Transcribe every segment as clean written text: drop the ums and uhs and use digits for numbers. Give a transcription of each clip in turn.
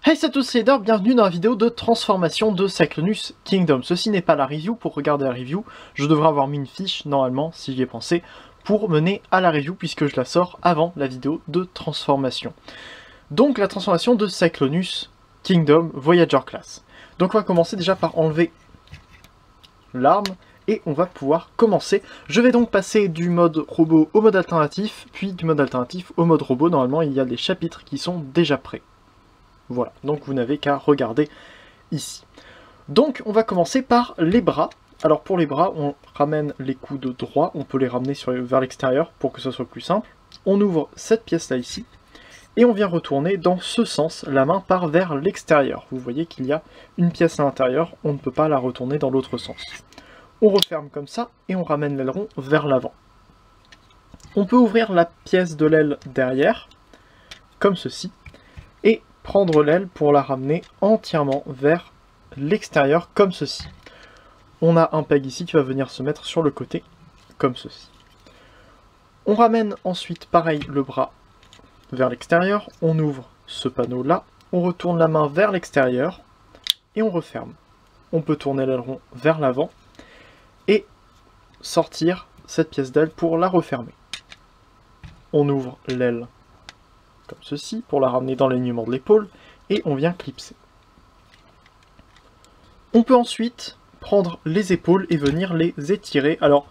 Hey c'est à tous, c'est Eder, bienvenue dans la vidéo de transformation de Cyclonus Kingdom. Ceci n'est pas la review, pour regarder la review, je devrais avoir mis une fiche, normalement, si j'y ai pensé, pour mener à la review, puisque je la sors avant la vidéo de transformation. Donc la transformation de Cyclonus Kingdom Voyager Class. Donc on va commencer déjà par enlever l'arme, et on va pouvoir commencer. Je vais donc passer du mode robot au mode alternatif, puis du mode alternatif au mode robot. Normalement il y a des chapitres qui sont déjà prêts. Voilà, donc vous n'avez qu'à regarder ici. Donc on va commencer par les bras. Alors pour les bras, on ramène les coudes droits, on peut les ramener vers l'extérieur pour que ce soit plus simple. On ouvre cette pièce-là ici, et on vient retourner dans ce sens, la main part vers l'extérieur. Vous voyez qu'il y a une pièce à l'intérieur, on ne peut pas la retourner dans l'autre sens. On referme comme ça, et on ramène l'aileron vers l'avant. On peut ouvrir la pièce de l'aile derrière, comme ceci, et prendre l'aile pour la ramener entièrement vers l'extérieur, comme ceci. On a un peg ici qui va venir se mettre sur le côté, comme ceci. On ramène ensuite, pareil, le bras vers l'extérieur, on ouvre ce panneau-là, on retourne la main vers l'extérieur, et on referme. On peut tourner l'aileron vers l'avant, et sortir cette pièce d'aile pour la refermer. On ouvre l'aile comme ceci, pour la ramener dans l'alignement de l'épaule, et on vient clipser. On peut ensuite prendre les épaules et venir les étirer. Alors,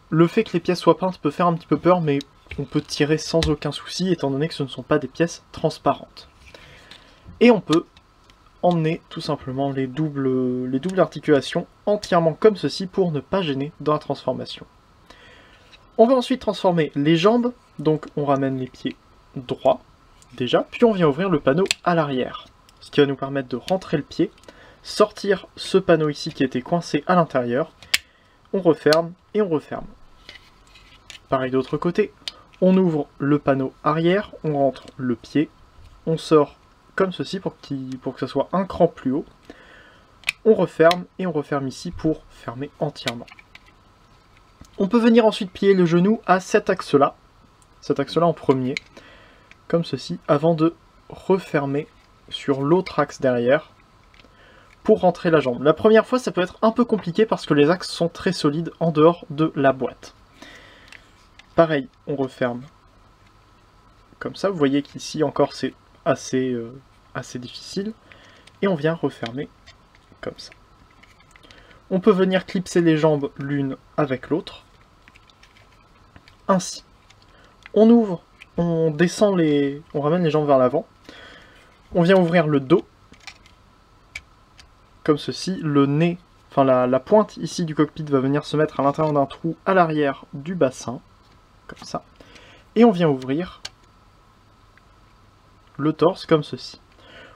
le fait que les pièces soient peintes peut faire un petit peu peur, mais on peut tirer sans aucun souci, étant donné que ce ne sont pas des pièces transparentes. Et on peut emmener tout simplement les doubles articulations entièrement comme ceci, pour ne pas gêner dans la transformation. On va ensuite transformer les jambes, donc on ramène les pieds droit déjà, puis on vient ouvrir le panneau à l'arrière, ce qui va nous permettre de rentrer le pied, sortir ce panneau ici qui était coincé à l'intérieur, on referme et on referme. Pareil de l'autre côté, on ouvre le panneau arrière, on rentre le pied, on sort comme ceci pour que ça soit un cran plus haut, on referme et on referme ici pour fermer entièrement. On peut venir ensuite plier le genou à cet axe-là en premier, comme ceci, avant de refermer sur l'autre axe derrière pour rentrer la jambe. La première fois, ça peut être un peu compliqué parce que les axes sont très solides en dehors de la boîte. Pareil, on referme comme ça. Vous voyez qu'ici encore c'est assez difficile. Et on vient refermer comme ça. On peut venir clipser les jambes l'une avec l'autre. Ainsi. On ouvre, on descend on ramène les jambes vers l'avant. On vient ouvrir le dos, comme ceci. Le nez, enfin la pointe ici du cockpit va venir se mettre à l'intérieur d'un trou à l'arrière du bassin, comme ça. Et on vient ouvrir le torse, comme ceci.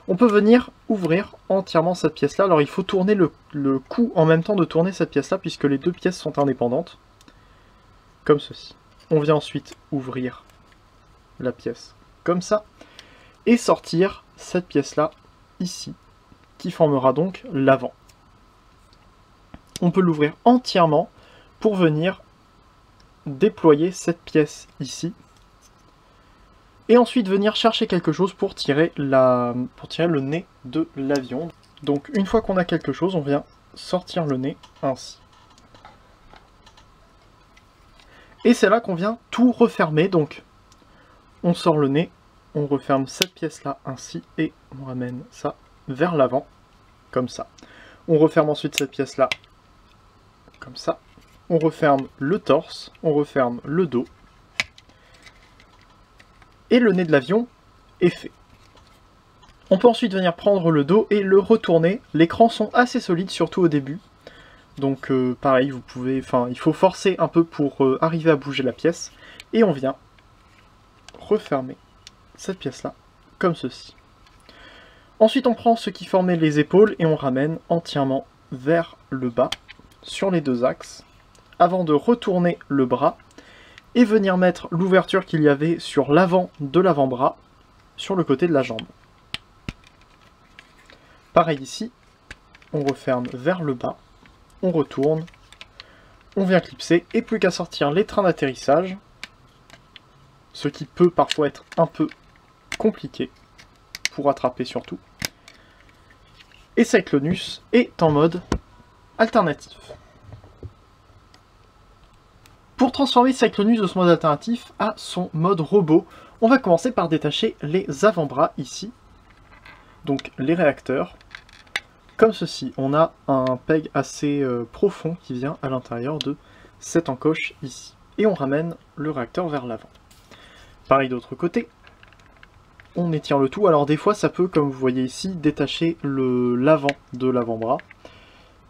On peut venir ouvrir entièrement cette pièce-là. Alors il faut tourner le cou en même temps de tourner cette pièce-là, puisque les deux pièces sont indépendantes, comme ceci. On vient ensuite ouvrir la pièce comme ça, et sortir cette pièce-là ici, qui formera donc l'avant. On peut l'ouvrir entièrement pour venir déployer cette pièce ici, et ensuite venir chercher quelque chose pour tirer le nez de l'avion. Donc une fois qu'on a quelque chose, on vient sortir le nez ainsi. Et c'est là qu'on vient tout refermer, donc on sort le nez, on referme cette pièce-là ainsi, et on ramène ça vers l'avant, comme ça. On referme ensuite cette pièce-là, comme ça. On referme le torse, on referme le dos. Et le nez de l'avion est fait. On peut ensuite venir prendre le dos et le retourner. Les crans sont assez solides, surtout au début. Donc pareil, il faut forcer un peu pour arriver à bouger la pièce. Et on vient refermer cette pièce-là, comme ceci. Ensuite on prend ce qui formait les épaules et on ramène entièrement vers le bas, sur les deux axes, avant de retourner le bras, et venir mettre l'ouverture qu'il y avait sur l'avant de l'avant-bras, sur le côté de la jambe. Pareil ici, on referme vers le bas, on retourne, on vient clipser, et plus qu'à sortir les trains d'atterrissage, ce qui peut parfois être un peu compliqué, pour attraper surtout. Et Cyclonus est en mode alternatif. Pour transformer Cyclonus de ce mode alternatif à son mode robot, on va commencer par détacher les avant-bras ici, donc les réacteurs. Comme ceci, on a un peg assez profond qui vient à l'intérieur de cette encoche ici. Et on ramène le réacteur vers l'avant. Pareil d'autre côté, on étire le tout. Alors des fois ça peut, comme vous voyez ici, détacher l'avant de l'avant-bras.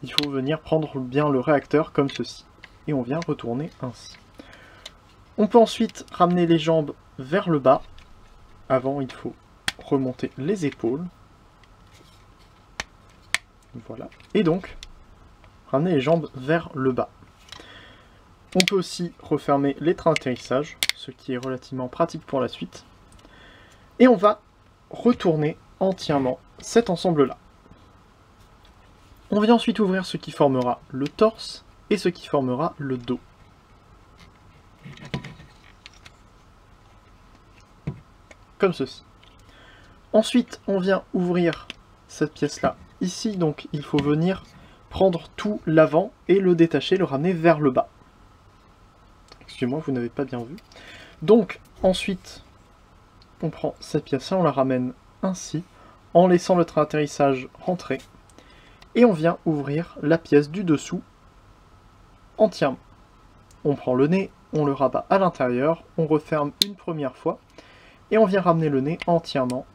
Il faut venir prendre bien le réacteur comme ceci. Et on vient retourner ainsi. On peut ensuite ramener les jambes vers le bas. Avant, il faut remonter les épaules. Voilà. Et donc, ramener les jambes vers le bas. On peut aussi refermer les trains d'atterrissage, ce qui est relativement pratique pour la suite. Et on va retourner entièrement cet ensemble-là. On vient ensuite ouvrir ce qui formera le torse et ce qui formera le dos. Comme ceci. Ensuite, on vient ouvrir cette pièce-là ici, donc il faut venir prendre tout l'avant et le détacher, le ramener vers le bas. Excusez-moi, vous n'avez pas bien vu. Donc, ensuite, on prend cette pièce-là, on la ramène ainsi, en laissant le train d'atterrissage rentrer. Et on vient ouvrir la pièce du dessous entièrement. On prend le nez, on le rabat à l'intérieur, on referme une première fois, et on vient ramener le nez entièrement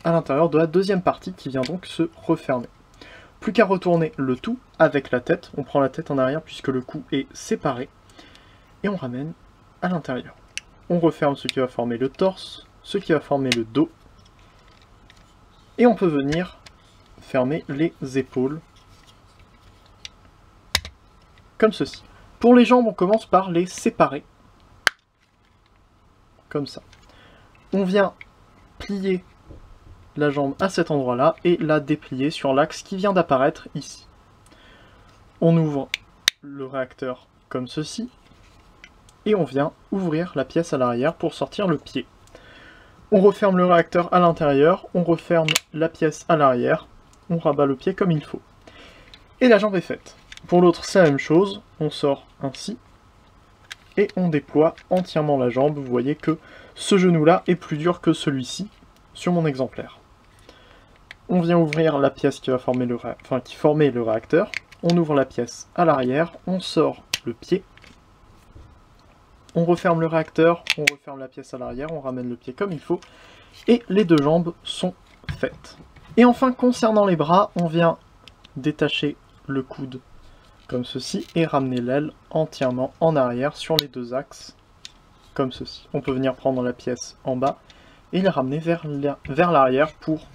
à l'intérieur de la deuxième partie qui vient donc se refermer. Plus qu'à retourner le tout avec la tête, on prend la tête en arrière puisque le cou est séparé, et on ramène à l'intérieur. On referme ce qui va former le torse, ce qui va former le dos, et on peut venir fermer les épaules, comme ceci. Pour les jambes, on commence par les séparer, comme ça. On vient plier la jambe à cet endroit-là et la déplier sur l'axe qui vient d'apparaître ici. On ouvre le réacteur comme ceci, et on vient ouvrir la pièce à l'arrière pour sortir le pied. On referme le réacteur à l'intérieur, on referme la pièce à l'arrière, on rabat le pied comme il faut. Et la jambe est faite. Pour l'autre, c'est la même chose, on sort ainsi, et on déploie entièrement la jambe. Vous voyez que ce genou-là est plus dur que celui-ci, sur mon exemplaire. On vient ouvrir la pièce qui va former qui formait le réacteur, on ouvre la pièce à l'arrière, on sort le pied, on referme le réacteur, on referme la pièce à l'arrière, on ramène le pied comme il faut, et les deux jambes sont faites. Et enfin, concernant les bras, on vient détacher le coude comme ceci, et ramener l'aile entièrement en arrière sur les deux axes, comme ceci. On peut venir prendre la pièce en bas, et la ramener vers l'arrière pour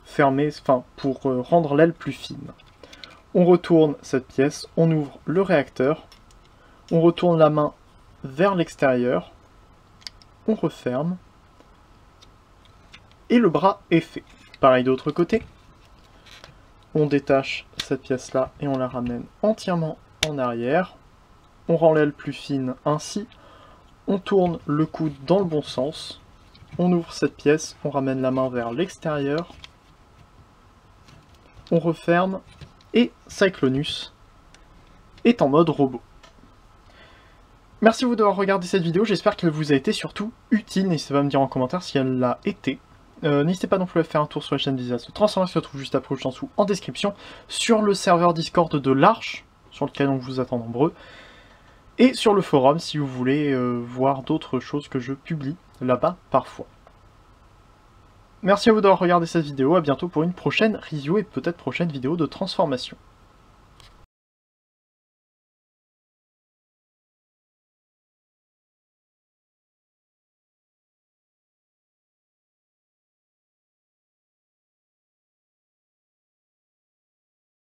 fermer, pour rendre l'aile plus fine. On retourne cette pièce, on ouvre le réacteur, on retourne la main vers l'extérieur, on referme, et le bras est fait. Pareil de l'autre côté, on détache cette pièce-là et on la ramène entièrement en arrière, on rend l'aile plus fine ainsi, on tourne le coude dans le bon sens, on ouvre cette pièce, on ramène la main vers l'extérieur, on referme, et Cyclonus est en mode robot. Merci à vous d'avoir regardé cette vidéo, j'espère qu'elle vous a été surtout utile. N'hésitez pas à me dire en commentaire si elle l'a été. N'hésitez pas non plus à faire un tour sur la chaîne d'Isa Transformers qui se trouve juste après ou en dessous en description, sur le serveur Discord de l'Arche, sur lequel on vous attend nombreux, et sur le forum si vous voulez voir d'autres choses que je publie là-bas parfois. Merci à vous d'avoir regardé cette vidéo, à bientôt pour une prochaine review et peut-être prochaine vidéo de transformation.